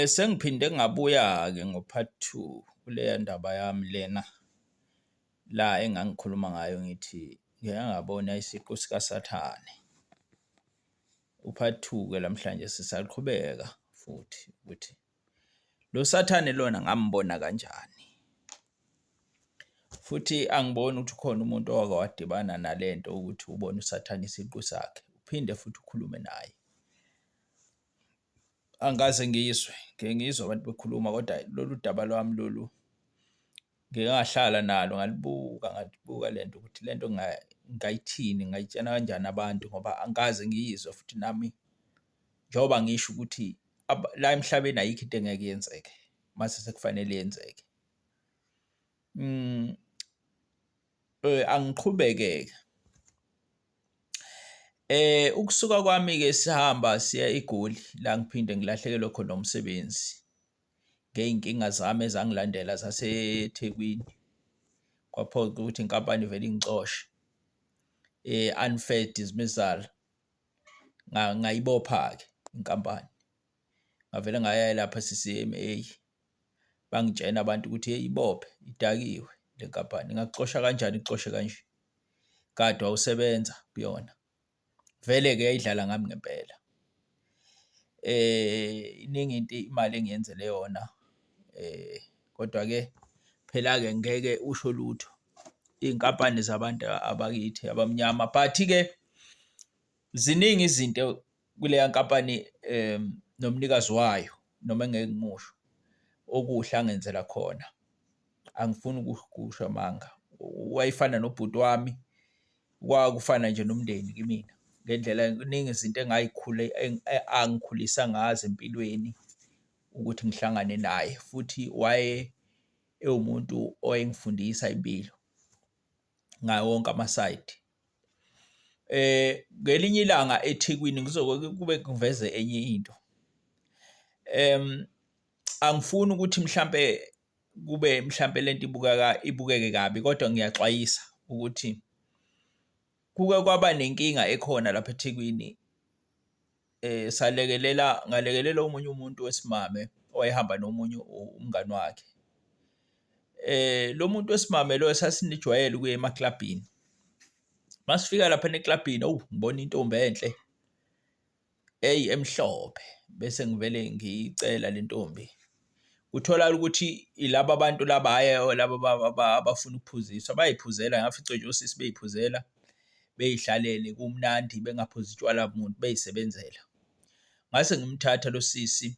Sengiphinde ngabuya-ke ngo-part 2 kuleya ndaba yami lena la engangikhuluma ngayo ngithi ngike ngabona isiqu sikaSathane. U-part 2-ke namhlanje sisaqhubeka futhi ukuthi lo Sathane lona ngambona kanjani. Futhi angiboni ukuthi ukhona umuntu owake wadibana nalento ukuthi ubone uSathane isiqu sakhe uphinde futhi ukhulume naye. Angikaze ngizwe, ngeke ngizwe abantu bekhuluma kodwa lolu daba lwami lolu ngike ngahlala nalo ngalibuka lento ukuthi lento ngayithini, ngayitshena kanjani abantu ngoba angikaze ngiyizwe futhi nami njengoba ngisho ukuthi la emhlabeni ayikho into engeke yenzeke mase sekufanele yenzeke. Angiqhubeke-ke. Ukusuka kwami-ke sihamba siya eGoli la ngiphinde ngilahlekelwe khona umsebenzi ngey'nkinga zami ezangilandela zaseThekwini. Kwaphoqa ukuthi inkampani vele ingixoshe, unfair dismissal. Ngayibopha-ke inkampani. Ngavele ngaya lapha CCMA bangitshena abantu ukuthi hey ibophe idakiwe le nkampani. Ngakuxosha kanjani ixoshe kanje? Kade wawusebenza kuyona. Vele-ke yayidlala ngami ngempela. Iningi into imali engiyenzele yona kodwa-ke phela-ke ngeke usho lutho. Iy'nkampani zabantu abakithi abamnyama but-ke ziningi izinto kuleya nkampani nomnikazi wayo noma engeke ngimusho okuhle angenzela khona. Angifuni ukusho amanga. Wayefana nobhuti wami, kwakufana nje nomndeni kimina. Ngendlela kuningi izinto angikhulisa ngazo empilweni ukuthi ngihlangane naye futhi ewumuntu owayengifundisa impilo ngawo wonke amasayidi. Ngelinye ilanga eThekwini kube ngiveze enye into. Angifuni ukuthi mhlampe lento ibukeke kabi kodwa ngiyaxwayisa ukuthi kuke kwaba nenkinga ekhona lapha eThekwini. Ngalekelela omunye umuntu wesimame owayehamba nomunye umngani wakhe. Lo muntu wesimame lo sasinijwayele ukuya emaklabhini. Masifika lapha eklabhini, ngibona intombi enhle emhlophe bese ngivele ngiyicela le ntombi. Utholakala ukuthi ilaba abantu laba hhayi laba abafuna ukuphuziswa, bayiphuzela ngafica nje osisi beyiphuzela beyihlalele kumnandi bengaphuzi utshwala muntu beyisebenzela. Ngase ngimthatha lo sisi,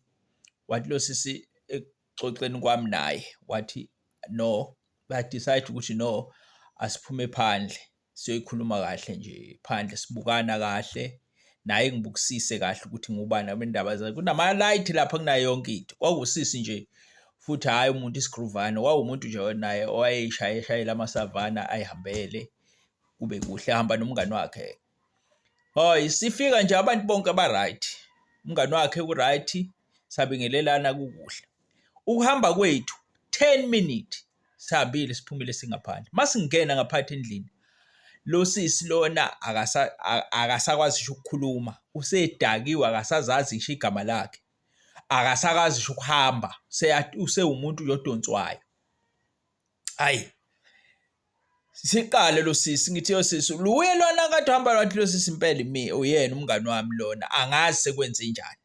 wathi lo sisi ekuxoxeni kwami naye wathi no, ba-decide ukuthi no, asiphume phandle siyoyikhuluma kahle nje phandle sibukana kahle naye ngibukisise kahle ukuthi ngubani abendaba zakhe. Kunama-light lapha kunayo yonke into. Kwawusisi nje futhi hhayi umuntu isigruvane, wawumuntu nje naye owayeshayela amasavana ayihambele kube kuhle ehamba nomngani wakhe. Hhayi sifika nje abantu bonke ba-right. Umngani wakhe u-right, sabingelelana kukuhle. Ukuhamba kwethu 10 minutes sihambile siphumile singaphandle. Masingena ngaphakathi endlini lo sisi lona akasakwazi ngisho ukukhuluma, usedakiwe akasazazi ngisho igama lakhe. Akasakazi ngisho ukuhamba, usewumuntu nje odonswayo. Hayi. Siqale lo sisi ngithi yo sisi luye lona kade uhamba lwathi lo sisi impela uyena umngani wami lona. Angazi sekwenze njani.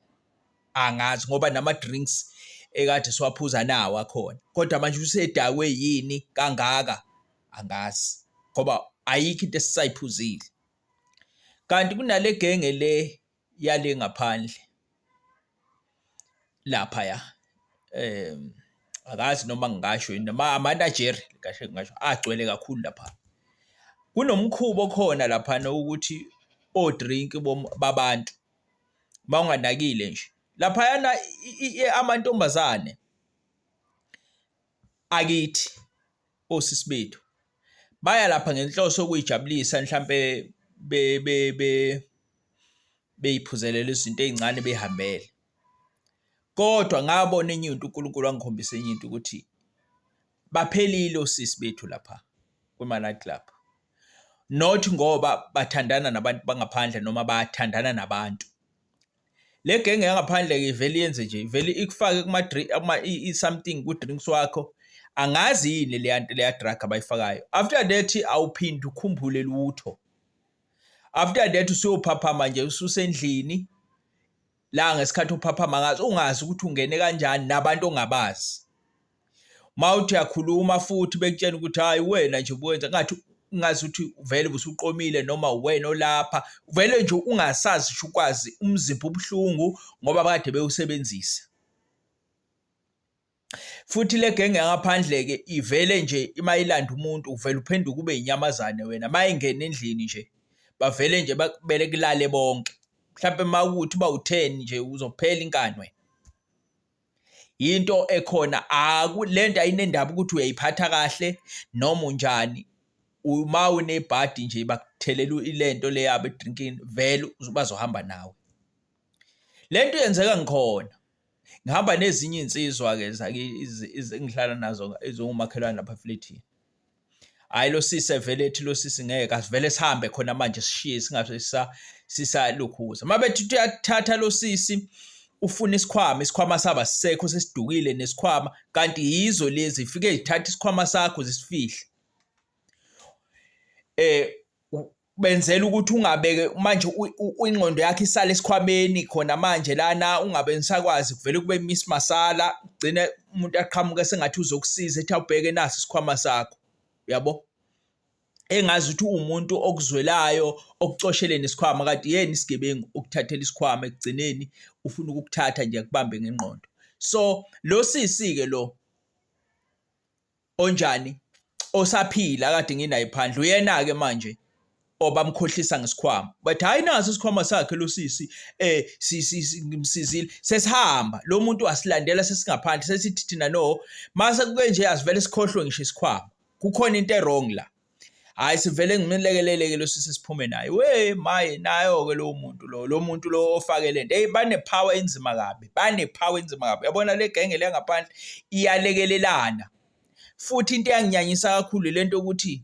Angazi ngoba nama-drinks ekade siwaphuza nawo akhona. Kodwa manje usedakwe yini kangaka angazi ngoba ayikho into esisayiphuzile. Kanti kunale genge le yale ngaphandle laphaya. Akazi noma ngingasho yini noma amanajeri kahle ngingasho agcwele kakhulu lapha. Kunomkhubo khona laphana ukuthi o-drink babantu mawunganakile nje. Laphayana amantombazane akithi osisi bethu baya lapha ngenhloso yokuyijabulisa mhlampe beyiphuzelele izinto ey'ncane behambele. Kodwa ngabona enye into uNkulunkulu wangikhombisa enye into ukuthi baphelile osisi bethu lapha kuma-night club. Not ngoba bathandana nabantu bangaphandle noma bathandana nabantu. Le genge yangaphandle ke vele yenze nje vele ikufake kuma something ku drinks wakho angazi yini le drug abayifakayo. After that awuphindi ukhumbule lutho. After that usuyophaphama nje ususendlini la ngesikhathi uphaphama ngazi ungazi ukuthi ungene kanjani nabantu ongabazi. Mawuthi yakhuluma futhi bekutshela ukuthi hayi wena nje ubuyenza ngathi ungazi ukuthi vele usuqomile noma uwena olapha vele nje ungasazi ukwazi umzimba ubhlungu ngoba kade bewusebenzisa. Futhi le genge yangaphandle ke ivele nje imayilanda umuntu uvela uphenduka ube inyamazane wena mayingena endlini nje bavele nje bakubele kulale bonke mhlawumbe mawukuthi bawu10 nje uzophela inkani wena. Into ekhona lento ayinendaba ukuthi uyayiphatha kahle noma unjani uma unebhadi nje bakuthelela ilento le yabo edrinkini vele bazohamba nawe. Lento yenzeka ngikhona ngihamba nezinye insizwa ke engihlala nazo ezomakhelwane lapha flatini. Hayi lo sisi vele ethi lo sisi ngeke asivele sihambe khona manje sishiye singabe sisalukhuza. Mabethi uyathatha lo sisi ufuna isikhwama saba sisekho sesidukile nesikhwama kanti yizo lezi ifike izithatha isikhwama sakho zisifihle. Benzela ukuthi ungabeke manje ingqondo yakhe isale esikhwameni khona manje lana ungabe nisakwazi kuvele kube miss masala ugcine umuntu aqhamuka sengathi uzokusiza ethi awubheke naso isikhwama sakho yabo. Engazi ukuthi umuntu okuzwelayo okucoshele nesikhwama kanti yena isigebengu ukuthathela isikhwama ekugcineni ufuna ukukuthatha nje kubambe ngengqondo. So lo sisi ke lo onjani osaphila kade nginaye phandle uyena ke manje obamkhohlisa ngesikhwama bathi hayi naso isikhwama sakhe lo sisi ngimsizile sesihamba lo muntu asilandela sesingaphandle sesithi thina no mase kube nje asivele sikhohlwe ngisho isikhwama kukhona into wrong la. Hayi sivele ngimlekeleleke lo sisi siphume naye we maye nayo ke lo muntu lo ofake lento bane power enzima kabi yabona le genge lengaphandle iyalekelelana. Futhi into yanginyanyisa kakhulu lento ukuthi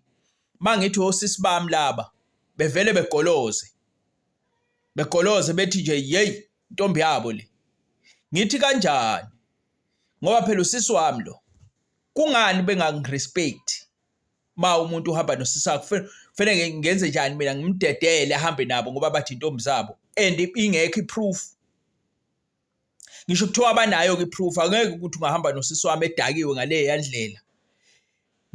mangithi osisi bami laba bevele begoloze bethi nje hey intombi yabo le ngithi kanjani ngoba phela usisi wami lo kungani bengangirespect ma umuntu uhamba nosisi wakhe kufanele ngenze njani mina ngimdedele ahambe nabo ngoba bathi intombi zabo and ingekho iproof. Ngisho kuthiwa abanayo ke iproof angeke ukuthi ungahamba nosisi wami edakiwe ngale yandlela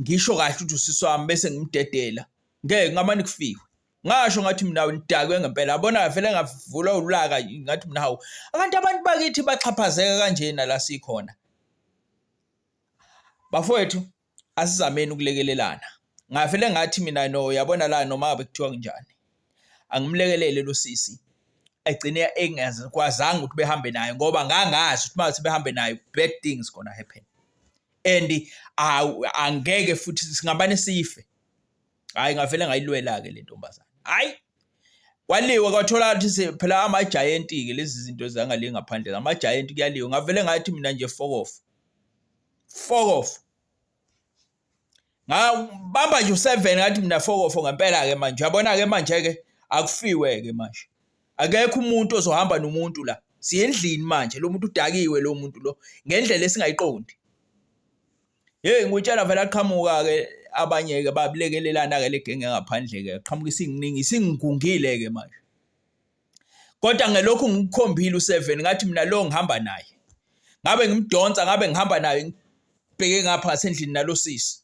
ngisho kahle ukuthi usisi wami bese ngimdedela ngeke ngamani kufiwe ngasho ngathi mina nidakwe ngempela yabona vele ngavula ulaka ngathi mina hawu abantu bakithi baxhaphazeka kanjena la sikhona. Bafowethu asizameni ukulekelelana ngavele ngathi mina no yabona la noma ngabe kuthiwa kunjani angimlekelele lo sisi egcine engazikwazanga ukuthi behambe naye ngoba ngangazi ukuthi mase behambe naye bad things gonna happen and angeke futhi singabane sife. Hayi ngavele ngayilwela ke le ntombazana. Hayi kwaliwa kwathola ukuthi phela ama giant ke lezi zinto zangale ngaphandle ama giant kuyaliwa ngavele ngathi mina nje fuck off ngabamba nje u7 ngathi mina fuck off ngempela ke manje yabona ke manje ke akufiwe ke manje akekho umuntu ozohamba nomuntu la siyendlini manje lo muntu udakiwe lo muntu lo ngendlela esingayiqondi. Hey ngutshela vele aqhamuka ke abanye ke babulekelelana ke le genge ngaphandle ke aqhamuka isingungile ke manje. Kodwa ngelokhu ngikukhombile u7 ngathi mina lo ngihamba naye ngabe ngimdonsa ngabe ngihamba naye ngibheke ngapha ngasendlini nalo sisi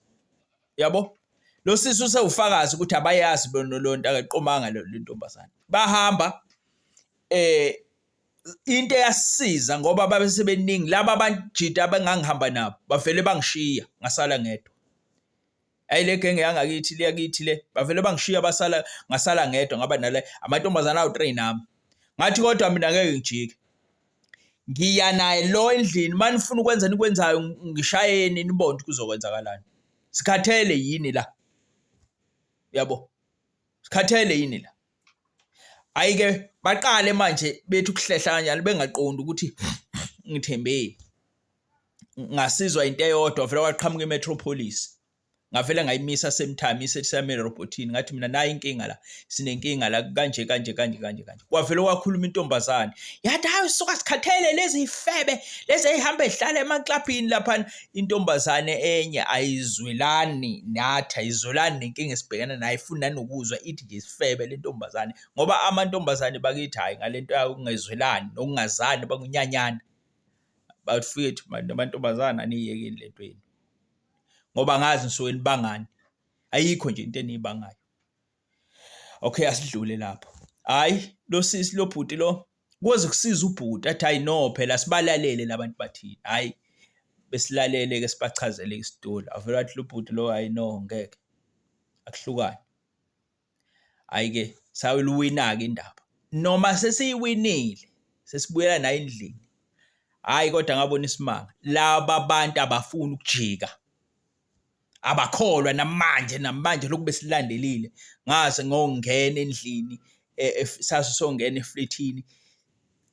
yabo lo sisi usewufakazi ukuthi abayazi bonolonto akaqomanga le ntombazana bahamba into eyasiza ngoba babe sebeningi laba abanjita abangangihamba nabo bavele bangishiya ngasala ngedwa. Ayile genge yangakithi leyakithi le bavele bangishiya basala ngasala ngedwa ngaba nale amantombazana awu3 nami ngathi kodwa mina ngeke ngijike ngiya naye lo endlini manifuna ukwenza nikwenzayo ngishayeni nibonde kuzokwenzakalani sikhathele yini la yabo sikhathele yini la. Ayike baqale manje bethi ukuhlehla kanjani bengaqondi ukuthi ngithembeni ngasizwa into eyodwa vele waqhamuka eMetropolis ngavele ngayimisa semtime isesame erobotini ngathi mina nayi inkinga la sinenkinga la kanje kwavele kwakhuluma intombazane yathi hayi suka sikhathele lezi ifebe lezi ehamba ehlala emaklabhini lapha. Intombazane enye ayizwelani nathi, ayizwelani nenkinga esibhekana nayo, ifuna nanokuzwa ithi nje isifebe le ntombazane, ngoba amantombazane bakithi hayi ngalento yayo ukungezwelani nokungazani bakunyanyana. Bafethu manje amantombazane aniyekeni lento yenu, ngoba ngazi nisuke nibangani, ayikho nje into eniyibangayo. Okay, asidlule lapho. Hayi lo sisi lo bhuti lo kuze kusiza ubhuti athi hayi no phela sibalalele labantu bathini. Hayi besilalele ke sibachazele isitori. Avela wathi lo bhuti lo hayi no ngeke akuhlukane. Hayi ke sayiwina ke indaba. Noma sesiyiwinile sesibuyela nayo endlini. Hayi kodwa ngabona isimanga. Laba abantu abafuna ukujika. Abakholwa namanje lokhu besilandelile. Ngase ngongena endlini saso songena efletini.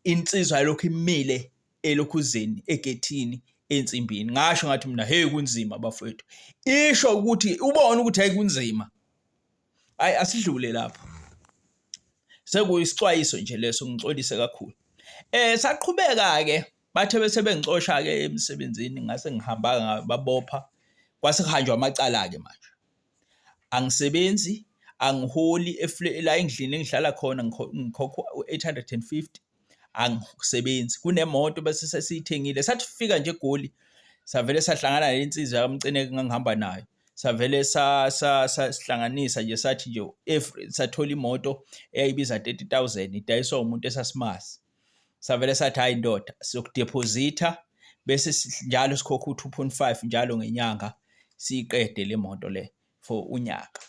Insizwa lokhu imile elokhuzeni egethini ensimbini. Ngasho ngathi mina hey kunzima bafowethu. Isho ukuthi ubone ukuthi hayi kunzima. Hayi asidlule lapho. Sekuyisixwayiso nje leso ngixolise kakhulu. Saqhubeka ke bathe bese bengixosha ke emsebenzini ngase ngihamba ngababopha. Kwase kuhanjwa amacala ke manje. Angisebenzi, angiholi la endlini engihlala khona ngikhokha 850. Angisebenzi. Kunemoto bese sesiyithengile. Sathi fika nje eGoli. Savele sahlangana nensizwa yamcineke ngangihamba nayo. Savele sihlanganisa nje sathi nje sathola imoto eyayibiza 30,000 idayiswa umuntu esasimazi. Savele sathi hayi ndoda siyokudeposita bese njalo sikhokha u2.5 njalo ngenyanga siqede le moto le for unyaka.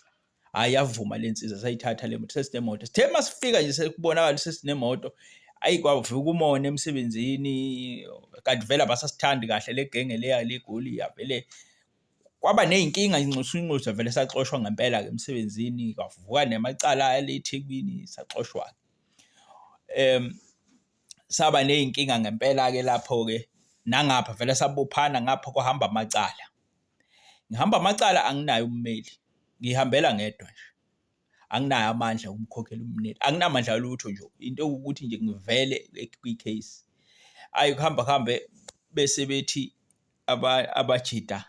Hayi yavuma lensizwa sayithatha le moto sesinemoto. Sithe masifika nje sekubonakala sesinemoto. Ayi kwavuka umona emsebenzini kanti vele abasasithandi kahle legenge leya leGoli yavele kwaba nezinkinga inxushunxusha vele saxoshwa ngempela ke emsebenzini kwavuka nemacala eThekwini saxoshwa. Saba nezinkinga ngempela ke lapho ke nangapha vele sabophana ngapha kuhamba amacala. Ngihamba amacala anginayo ummeli. Ngihambela ngedwa nje. Anginayo amandla umkhokhela ummeli. Anginamandla lutho nje. Into ukuthi nje ngivele kwi-case. Ayi kuhambe bese bethi abajida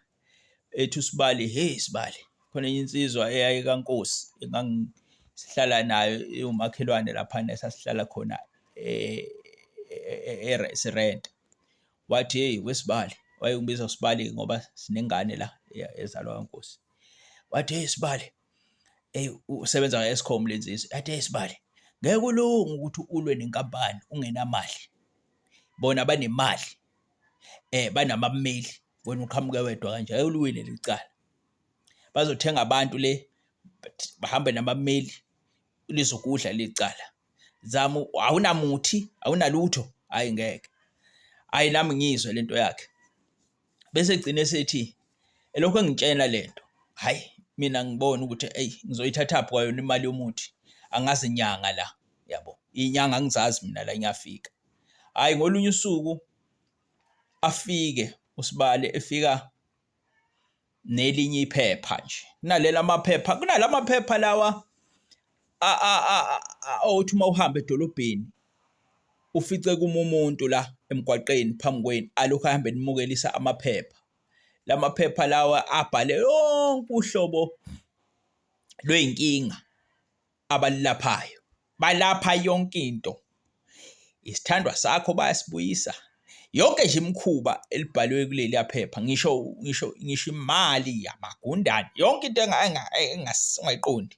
ethi uSibali hey Sibali khona insizwa eyayikaNkosi engangisihlala nayo umakhelwane lapha nesasihlala khona eRent. Wathi hey weSibali wayengibiza uSibali ngoba sinengane la ezalwa kaNkosi. Wathi hey Sibali usebenza ngeEskom lensizwa. Athi hey Sibali ngeke kulunga ukuthi ulwe nenkampani ungenamali. Bona banemali. Banamameli wena uqhamuke wedwa kanje ayolwile licala. Bazothenga abantu le bahambe namameli lizokudla lecala. Zama awunamuthi awunalutho hayi ngeke. Hayi nami ngizwe lento yakhe. Bese egcine sethi elokho engitshela lento. Hayi mina ngibona ukuthi ngizoyithatha phi kwayona imali yomuthi. Angazi inyanga la yabo. Inyanga angizazi mina la ngiyafika. Hayi ngolunye usuku afike uSibali efika nelinye iphepha nje. Kunalamaphepha lawa othi uma uhamba edolobheni ufice kuma umuntu la emgwaqeni phambukweni alokho ahambe nimukelisa amaphepha. Lamaphepha lawa abhale yonke uhlobo lweinkinga abalaphayo. Balapha yonke into. Isithandwa sakho bayasibuyisa. Yonke nje imikhuba elibhalwe kuleli yaphepha ngisho imali yamagundane yonke into engayiqondi.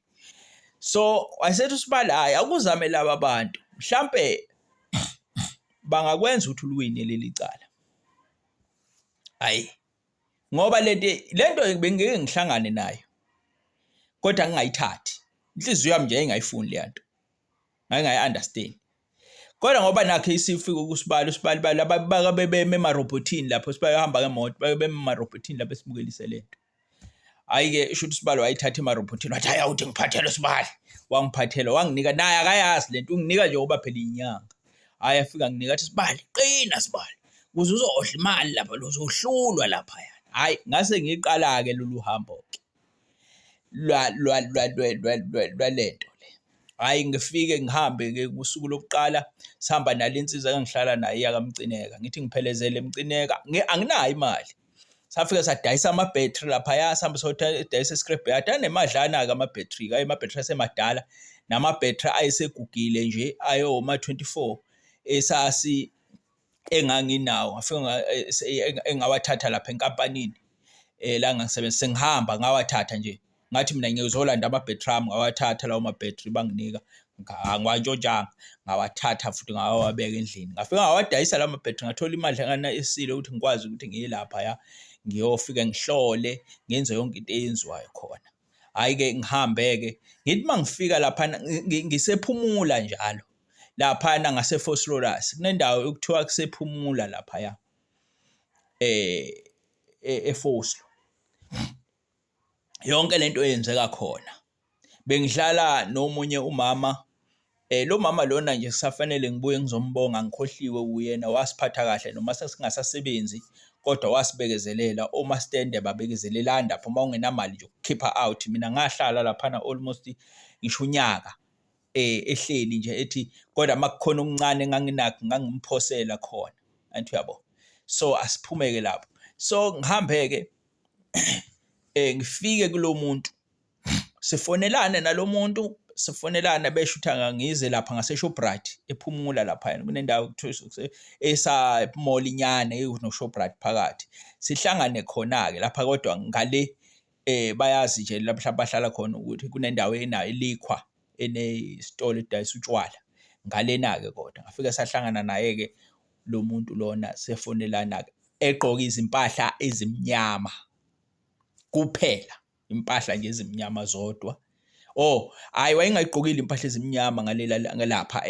So wayesethi uSibali hayi akuzame laba abantu mhlambe bangakwenza ukuthi ulwini leli cala. Hayi ngoba lento bengeke ngihlangane nayo kodwa ngingayithathi inhliziyo yami nje engayifuni le nto ngayi understand. Kodwa ngoba nakhe isifika kuSibali laba beme emarobotini lapho Sibali ehamba ngemoto beme emarobotini lapho esibukelise lento. Hayi ke isho ukuthi Sibali wayithatha emarobotini wathi hayi awuthi ngiphathele Sibali. Wangiphathela wanginika naye akayazi lento unginika nje ngoba phela inyanga. Hayi afika nginika athi Sibali qina Sibali kuze uzodla imali lapha uzohlulwa lapha yana. Hayi ngase ngiqala ke lolu hambo ke. lwalento le. Hhayi ngifike ngihambe-ke kusuku lokuqala sihamba nale nsizwa engihlala nayo yakaMcineka, ngithi ngiphelezele eMcineka, anginayo imali. Safika sadayisa amabhethri laphaya, sihambe sodayisa e-scrap yard. Anemadlana-ke amabhethri-ke, amabhethri asemadala, namabhethri ayesegugile nje ayoma-24 enganginawo. Ngafika engawathatha lapha enkampanini la ngangisebenza, sengihamba ngawathatha nje, ngathi mina ngizolanda amabhethri ami, ngawathatha lawo mabhethri banginika, angiwantshontshanga, ngawathatha futhi ngawabeka endlini. Ngafika ngawadayisa lawo mabhethri, ngathola imadlana esile ukuthi ngikwazi ukuthi ngiye laphaya ngiyofike ngihlole, ngenze yonke into eyenziwayo khona. Hhayi-ke ngihambe-ke, ngithi uma ngifika laphana ngisephumula njalo laphana ngase-Vosloorus, kunendawo ekuthiwa kusephumula laphaya eFoslo. Yonke lento eyenzeka khona, bengihlala nomunye umama, lo mama lona nje kusafanele ngibuye ngizombonga, ngikhohliwe uyena, wasiphatha kahle noma sesingasasebenzi kodwa wasibekezelela. Omastende babekezelelana lapho, uma ungenamali nje ukukhipha out. Mina ngahlala laphana almost ngisho unyaka ehleli nje, ethi kodwa uma kukhona okuncane enganginakho ngangimphosela khona, angithi uyabo. So asiphume-ke lapho, so ngihambe-ke ngifike kulo muntu, sifonelane nalo muntu, sifonelana besho ukuthi angangize lapha ngase-Shoprite ephumula laphayana, kunendawo kuthiwa esa-mall inyana no-Shoprite phakathi. Sihlangane khona-ke lapha, kodwa ngale bayazi nje lapha bahlala khona ukuthi kunendawo enayo ilikhwa enesitolo edayisa utshwala ngalena-ke. Kodwa ngafika sahlangana naye-ke lo muntu lona, sefonelana-ke egqoke izimpahla ezimnyama kuphela, impahla nje ezimnyama zodwa. Oh hhayi, wayengayigqokile impahla ezimnyama ngalapha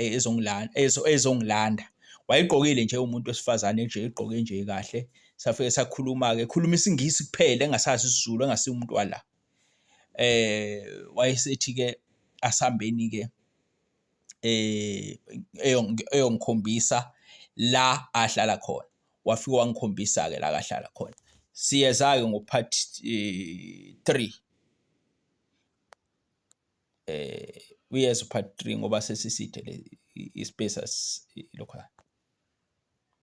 ezongilanda, wayegqokile nje umuntu wesifazane nje, egqoke nje kahle. Safike sakhuluma-ke, ekhuluma isiNgisi kuphela, engasazi isiZulu, engasiwo umuntu wala. Wayesethi-ke asihambeni-ke eyongikhombisa la ahlala khona. Wafika wangikhombisa-ke la ahlala khona. Siyeza-ke ngo-part 3. Uyeza u-part 3 ngoba sesiside le ispace lokho.